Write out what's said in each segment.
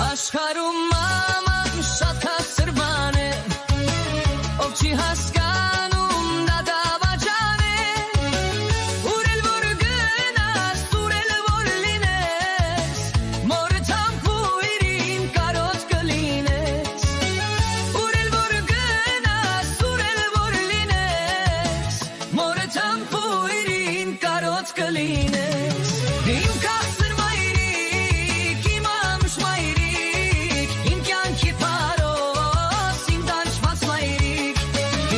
Աշխարհում մաման շատ հասրման է, ով չի հասկանում դա դավաճան է, ուր էլ որ գնաս, ուր էլ որ լինես, մորը թամփույրին կարոտ կլինես, ուր էլ որ գնաս, ուր էլ որ լինես, մորը թամփույրին կարոտ կլինես, իմ կասր մայրիկ, իմ ամուշ մայրիկ, իմ կյանքի պարոս, իմ դանչված մայրիկ,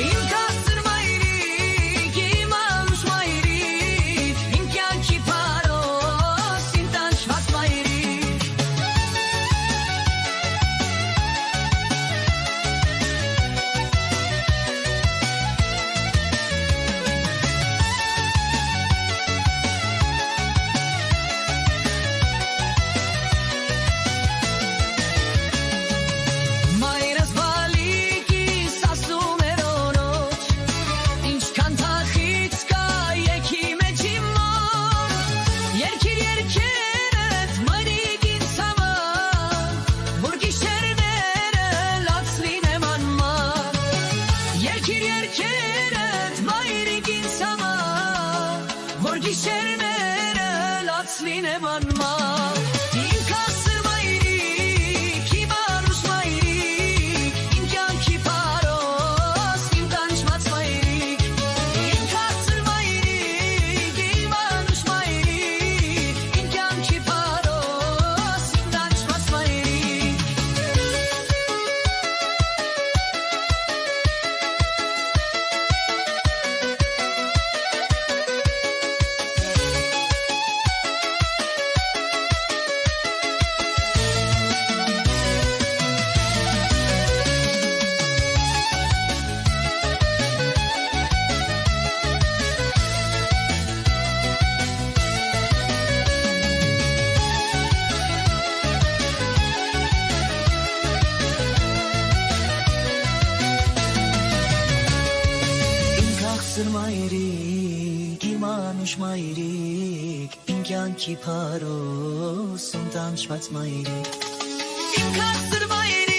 իմ կասր մայրիկ, իմ ամուշ մայրիկ, իմ կյանքի պարոս, իմ դանչված մայրիկ. Մայրս բալիկիս ասում էր օրոց, ինչքան թախից կա եքի մեջ իմ մոտ, երկիր երկերդ մայրիկ ինձ համար, որ գիշերները լաց լինեմ անմար, երկիր երկերդ մայրիկ ինձ համար, որ գիշերները լաց լինեմ անմար, իմ կասր մայրիկ, իմ անուշ մայրիկ, իմ կյանքի պարոս, իմ դանչված մայրիկ, իմ կասր մայրիկ, իմ անուշ մայրիկ, իմ կյանքի պարոս, իմ դանչված մայրիկ. Իմ կաղցր մայրիկ, իմ անուշ մայրիկ, իմ կյանքի պարոս, իմ տանջված մայրիկ. Իմ կաղցր մայրիկ,